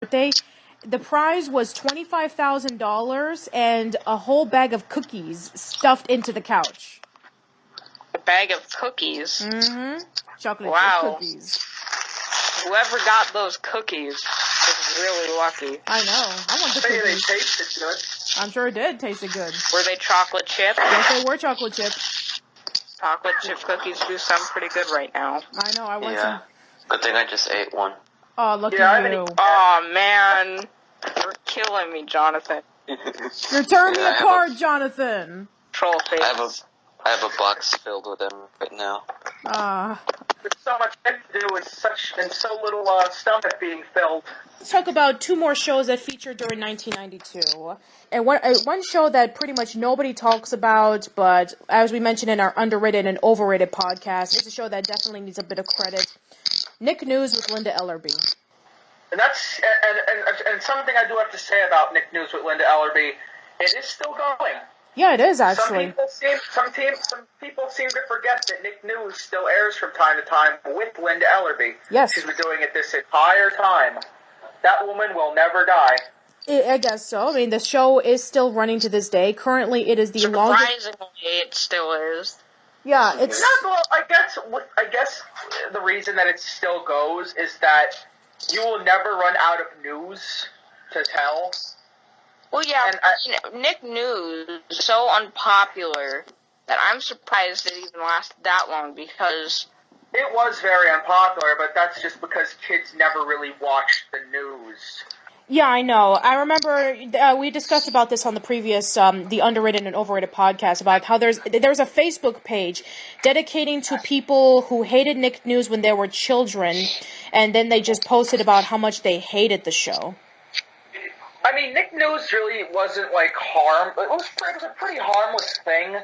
birthday, the prize was $25,000 and a whole bag of cookies stuffed into the couch. A bag of cookies? Mm-hmm. Chocolate chip cookies. Whoever got those cookies is really lucky. I know. I want the cookies. They tasted good. I'm sure it did taste good. Were they chocolate chip? Yes, they were chocolate chip. Chocolate chip cookies do sound pretty good right now. I know. I want some. Good thing I just ate one. Oh, lucky you. Oh, man. You're killing me, Jonathan. You're tearing me apart, Jonathan. Troll face. I have a box filled with them right now. There's so much to do and so little stomach being filled. Let's talk about two more shows that featured during 1992. And one show that pretty much nobody talks about, but as we mentioned in our underrated and overrated podcast, it's a show that definitely needs a bit of credit. Nick News with Linda Ellerby. And that's and something I do have to say about Nick News with Linda Ellerby, it is still going. Yeah, it is actually. Some people seem to forget that Nick News still airs from time to time with Linda Ellerby. Yes. She's been doing it this entire time. That woman will never die. I guess so. I mean, the show is still running to this day. Currently, it is the longest. Surprisingly, it still is. Yeah, it's. I guess the reason that it still goes is that you will never run out of news to tell. Well, yeah, Nick News is so unpopular that I'm surprised it even lasted that long because... It was very unpopular, but that's just because kids never really watched the news. Yeah, I know. I remember we discussed about this on the previous, the underrated and overrated podcast about how there's a Facebook page dedicating to people who hated Nick News when they were children, and then they just posted about how much they hated the show. I mean, Nick News really wasn't, like, it was a pretty harmless thing.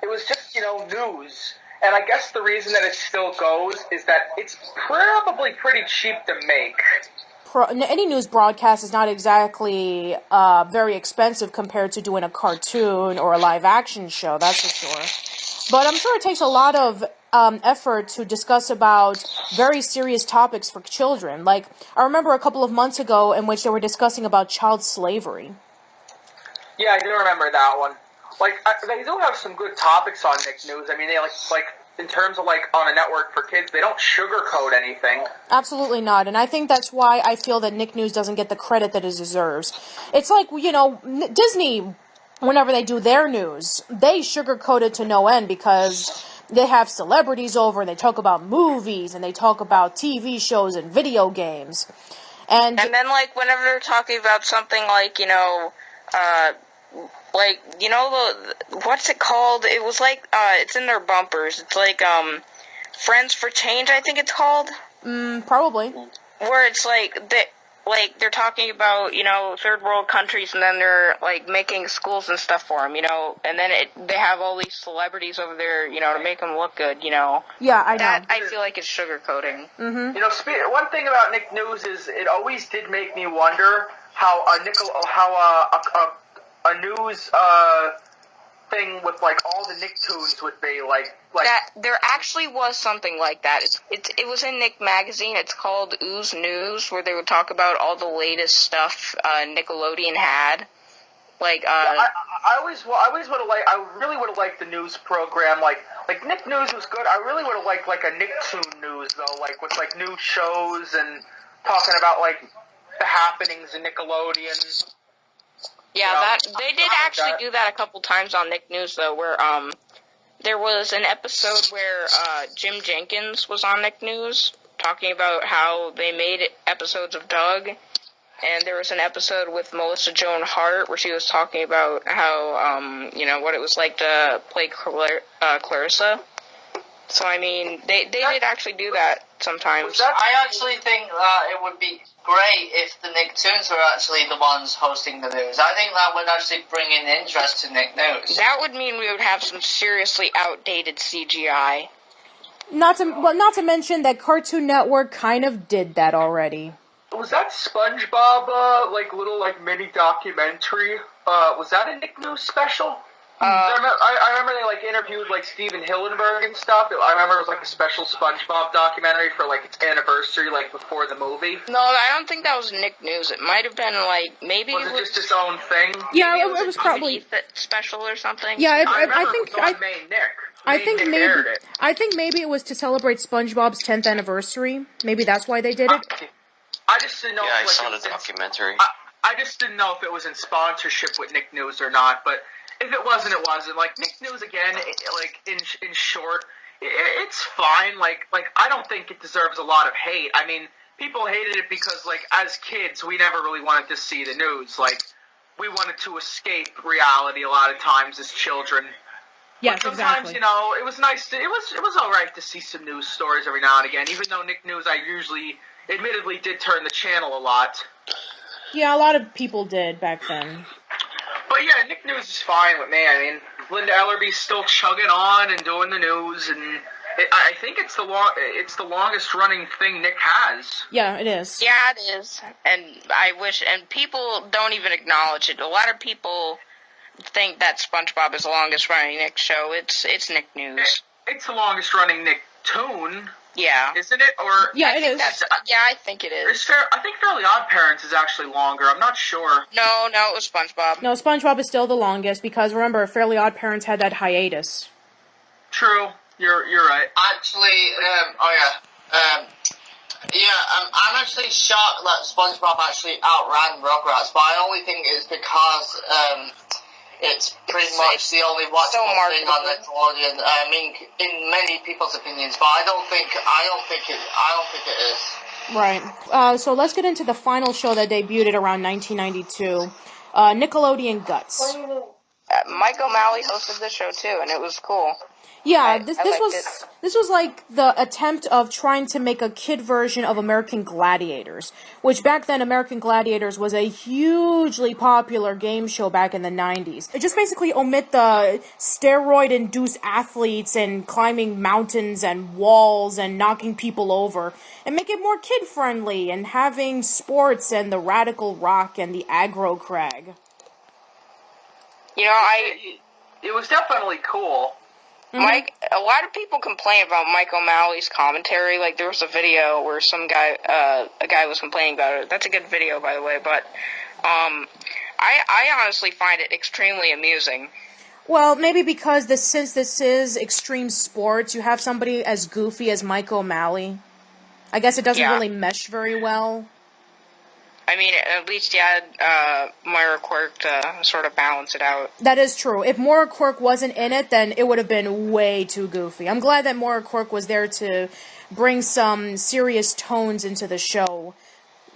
It was just, news. And I guess the reason that it still goes is that it's probably pretty cheap to make. Any news broadcast is not exactly very expensive compared to doing a cartoon or a live-action show, that's for sure. But I'm sure it takes a lot of effort to discuss about very serious topics for children. Like, I remember a couple of months ago in which they were discussing about child slavery. Yeah, I do remember that one. Like, they do have some good topics on Nick News. I mean, they like in terms of, like, on a network for kids, they don't sugarcoat anything. Absolutely not, and I think that's why I feel that Nick News doesn't get the credit that it deserves. It's like, Disney, whenever they do their news, they sugarcoat it to no end because they have celebrities over, and they talk about movies, and they talk about TV shows and video games. And then, like, whenever they're talking about something like, what's it called? It was like, it's in their bumpers. It's like, Friends for Change, I think it's called. Probably. Where it's like, they're talking about, third world countries, and then they're, like, making schools and stuff for them, and then they have all these celebrities over there, to make them look good, Yeah, I know. That, I feel like it's sugarcoating. Mm-hmm. One thing about Nick News is it always did make me wonder how a news thing with, like, all the Nicktoons would be like that. There actually was something like that. It was in Nick Magazine. It's called Ooze News, where they would talk about all the latest stuff Nickelodeon had. Like, I really would have liked the news program. Like Nick News was good. I really would have liked, like, a Nicktoon News, though, like, with, like, new shows and talking about, like, the happenings in Nickelodeon. Yeah, they did actually do that a couple times on Nick News, though, where there was an episode where Jim Jenkins was on Nick News talking about how they made episodes of Doug, and there was an episode with Melissa Joan Hart where she was talking about how, what it was like to play Clarissa. So, I mean, they did actually do that sometimes. I actually think that it would be great if the Nicktoons were actually the ones hosting the news. I think that would actually bring in interest to Nick News. That would mean we would have some seriously outdated CGI. Not to mention that Cartoon Network kind of did that already. Was that SpongeBob, little, mini documentary? Was that a Nick News special? I remember they, like, interviewed, like, Steven Hillenburg and stuff. I remember it was, like, a special SpongeBob documentary for, like, its anniversary, like, before the movie. No, I don't think that was Nick News. It might have been, like, maybe Was it just its own thing? Yeah, maybe it was probably special or something. Yeah, I think it was on Main Nick. I think maybe it was to celebrate SpongeBob's 10th anniversary. Maybe that's why they did it. I just didn't know. Yeah, I if, saw like, the documentary. I just didn't know if it was in sponsorship with Nick News or not. But if it wasn't, it wasn't. Like, Nick News again. Like, in short, it's fine. Like I don't think it deserves a lot of hate. I mean, people hated it because, like, as kids, we never really wanted to see the news. Like, we wanted to escape reality a lot of times as children. Yes, but sometimes, exactly. you know, it was nice. It was all right to see some news stories every now and again. Even though Nick News, I usually, admittedly, did turn the channel a lot. Yeah, a lot of people did back then. But yeah, Nick News is fine with me. I mean, Linda Ellerby's still chugging on and doing the news, and I think it's the longest running thing Nick has. Yeah, it is. Yeah, it is. And I wish, and people don't even acknowledge it. A lot of people think that SpongeBob is the longest running Nick show. It's Nick News. It's the longest running Nicktoon. Yeah. Isn't it? Or Yeah, it is. Yeah, I think it is. I think Fairly Odd Parents is actually longer. I'm not sure. No, it was SpongeBob. No, SpongeBob is still the longest because remember, Fairly Odd Parents had that hiatus. True. You're right. Actually, I'm actually shocked that SpongeBob actually outran Rugrats, but I only think it's because it's pretty much the only watchable thing on Nickelodeon. I mean, in many people's opinions, but I don't think it is. Right. So let's get into the final show that debuted around 1992, Nickelodeon Guts. Mike O'Malley hosted the show too, and it was cool. Yeah, this was like the attempt of trying to make a kid version of American Gladiators, which back then American Gladiators was a hugely popular game show back in the 90s. It just basically omit the steroid-induced athletes and climbing mountains and walls and knocking people over, and make it more kid-friendly and having sports and the radical rock and the aggro crag. You know, it was definitely cool. Mike, a lot of people complain about Mike O'Malley's commentary. Like, there was a video where a guy was complaining about it. That's a good video, by the way, but, I honestly find it extremely amusing. Well, maybe because since this is extreme sports, you have somebody as goofy as Mike O'Malley. I guess it doesn't really mesh very well. I mean, at least you had Moira Quirk to sort of balance it out. That is true. If Moira Quirk wasn't in it, then it would have been way too goofy. I'm glad that Moira Quirk was there to bring some serious tones into the show.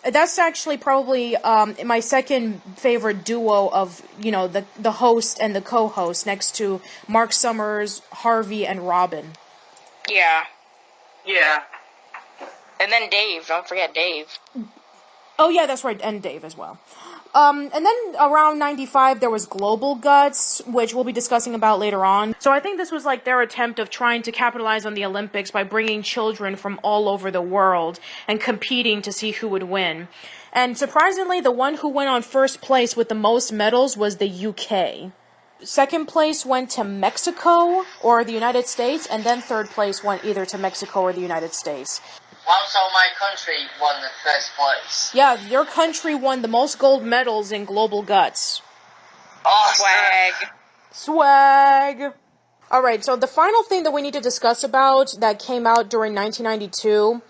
That's actually probably my second favorite duo of, you know, the host and the co-host next to Mark Summers, Harvey, and Robin. Yeah. Yeah. And then Dave. Don't forget Dave. Oh, yeah, that's right, and Dave as well. And then around 95, there was Global Guts, which we'll be discussing about later on. So I think this was like their attempt of trying to capitalize on the Olympics by bringing children from all over the world and competing to see who would win. And surprisingly, the one who went on first place with the most medals was the UK. Second place went to Mexico or the United States, and then third place went either to Mexico or the United States. Also, my country won the first place. Yeah, your country won the most gold medals in Global Guts. Oh, Swag! Alright, so the final thing that we need to discuss about that came out during 1992,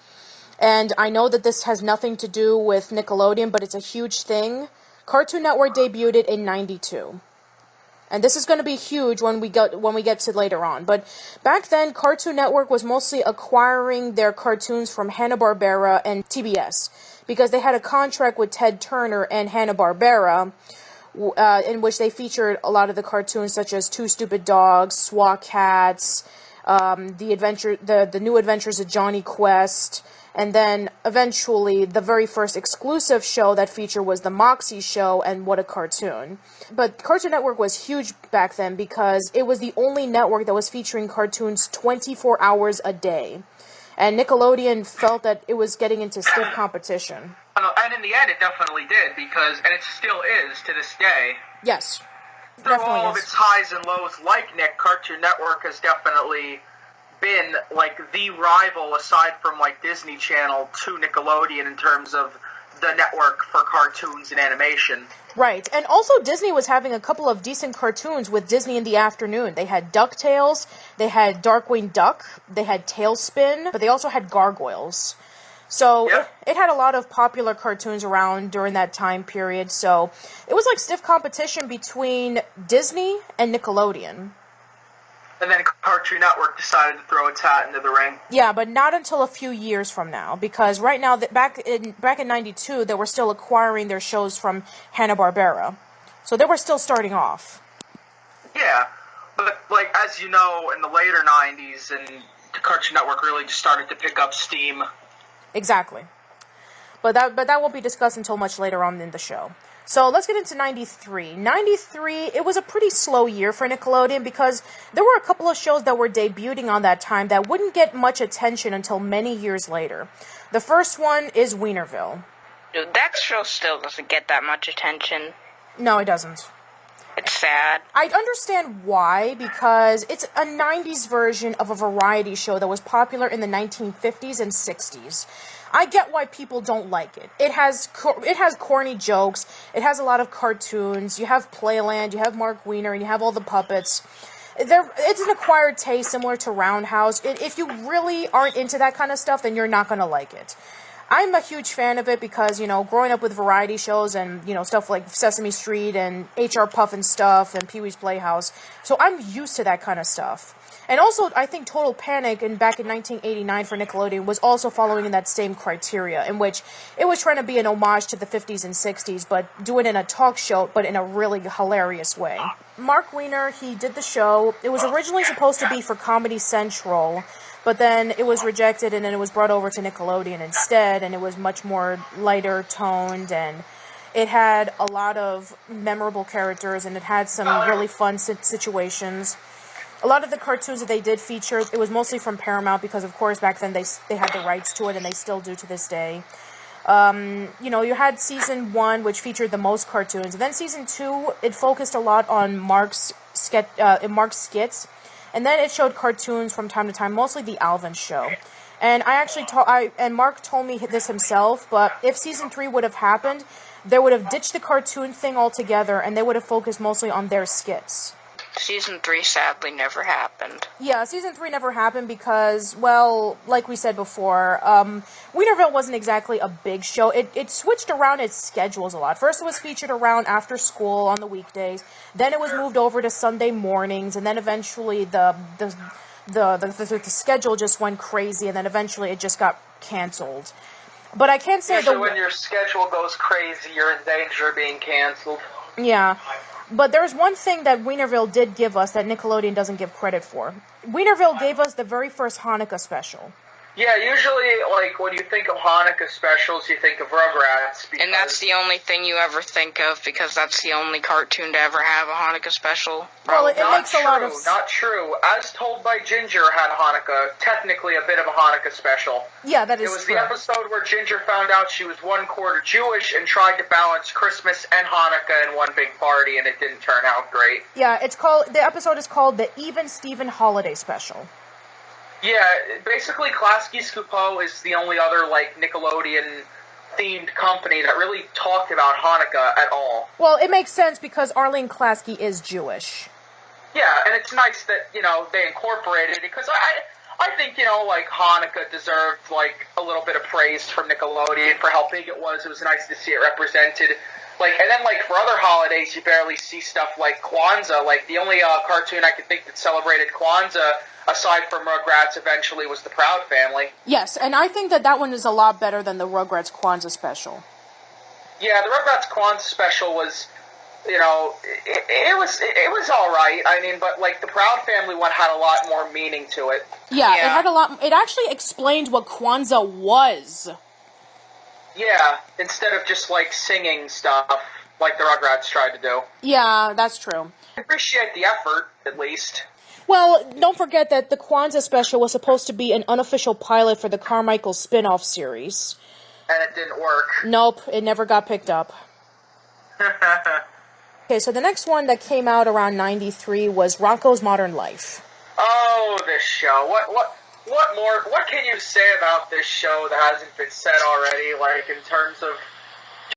and I know that this has nothing to do with Nickelodeon, but it's a huge thing. Cartoon Network debuted it in 92. And this is going to be huge when we get to later on. But back then, Cartoon Network was mostly acquiring their cartoons from Hanna-Barbera and TBS, because they had a contract with Ted Turner and Hanna-Barbera, in which they featured a lot of the cartoons such as Two Stupid Dogs, SWAT Cats, the New Adventures of Johnny Quest, and then eventually the very first exclusive show that featured was the Moxie Show and What a Cartoon. But Cartoon Network was huge back then because it was the only network that was featuring cartoons 24 hours a day. And Nickelodeon felt that it was getting into stiff competition. And in the end, it definitely did, and it still is to this day. Yes. through all of its highs and lows, like Nick, Cartoon Network has definitely been like the rival, aside from like Disney Channel, to Nickelodeon in terms of the network for cartoons and animation. Right, and also Disney was having a couple of decent cartoons with Disney in the afternoon. They had DuckTales, they had Darkwing Duck, they had Tailspin, but they also had Gargoyles. So it had a lot of popular cartoons around during that time period, so it was like stiff competition between Disney and Nickelodeon. And then Cartoon Network decided to throw its hat into the ring. Yeah, but not until a few years from now, because right now, back in '92, they were still acquiring their shows from Hanna-Barbera, so they were still starting off. Yeah, but like as you know, in the later '90s, and Cartoon Network really just started to pick up steam. Exactly, but that won't be discussed until much later on in the show. So let's get into 93. 93, it was a pretty slow year for Nickelodeon because there were a couple of shows that were debuting on that time that wouldn't get much attention until many years later. The first one is Wienerville. Dude, that show still doesn't get that much attention. No, it doesn't. It's sad. I understand why, because it's a 90s version of a variety show that was popular in the 1950s and 60s. I get why people don't like it. It has corny jokes. It has a lot of cartoons. You have Playland. You have Mark Wiener, and you have all the puppets. It's an acquired taste similar to Roundhouse. If you really aren't into that kind of stuff, then you're not going to like it. I'm a huge fan of it because, growing up with variety shows and, stuff like Sesame Street and H.R. Puff and stuff and Pee-wee's Playhouse. So I'm used to that kind of stuff. And also, I think Total Panic back in 1989 for Nickelodeon was also following in that same criteria, in which it was trying to be an homage to the 50s and 60s, but do it in a talk show, but in a really hilarious way. Mark Wiener, he did the show. It was originally supposed to be for Comedy Central, but then it was rejected, and then it was brought over to Nickelodeon instead, and it was much more lighter toned, and it had a lot of memorable characters, and it had some really fun situations. A lot of the cartoons that they did feature, it was mostly from Paramount because, of course, back then they had the rights to it, and they still do to this day. You had Season 1, which featured the most cartoons, and then Season 2, it focused a lot on Mark's skits, and then it showed cartoons from time to time, mostly the Alvin Show. And and Mark told me this himself, but if Season 3 would have happened, they would have ditched the cartoon thing altogether, and they would have focused mostly on their skits. Season 3 sadly never happened. Yeah, Season 3 never happened because, well, like we said before, Wienerville wasn't exactly a big show. It switched around its schedules a lot. First it was featured around after school on the weekdays, then it was moved over to Sunday mornings, and then eventually the schedule just went crazy, and then eventually it just got canceled. But I can't say usually when your schedule goes crazy, you're in danger of being canceled. Yeah. But there's one thing that Wienerville did give us that Nickelodeon doesn't give credit for. Wienerville gave us the very first Hanukkah special. Yeah, usually, like, when you think of Hanukkah specials, you think of Rugrats. And that's the only thing you ever think of, because that's the only cartoon to ever have a Hanukkah special. Well, it makes a lot of... Not true. As Told by Ginger had Hanukkah, technically a bit of a Hanukkah special. Yeah, that is true. It was the episode where Ginger found out she was 1/4 Jewish and tried to balance Christmas and Hanukkah in one big party, and it didn't turn out great. Yeah, the episode is called the Even Steven Holiday Special. Yeah, basically Klasky Skupo is the only other, like, Nickelodeon-themed company that really talked about Hanukkah at all. Well, it makes sense because Arlene Klasky is Jewish. Yeah, and it's nice that, they incorporated it, because I think, like, Hanukkah deserved, like, a little bit of praise from Nickelodeon for how big it was. It was nice to see it represented. Like, and then, like, for other holidays, you barely see stuff like Kwanzaa. Like, the only cartoon I could think that celebrated Kwanzaa, aside from Rugrats, eventually was The Proud Family. Yes, and I think that one is a lot better than the Rugrats Kwanzaa special. Yeah, the Rugrats Kwanzaa special was, it was all right. I mean, but, like, the Proud Family one had a lot more meaning to it. Yeah, it had a lot... It actually explained what Kwanzaa was. Yeah, instead of just, like, singing stuff, like the Rugrats tried to do. Yeah, that's true. I appreciate the effort, at least. Well, don't forget that the Kwanzaa special was supposed to be an unofficial pilot for the Carmichael spin-off series. And it didn't work. Nope, it never got picked up. Okay, so the next one that came out around 93 was Rocko's Modern Life. Oh, this show. What can you say about this show that hasn't been said already, like, in terms of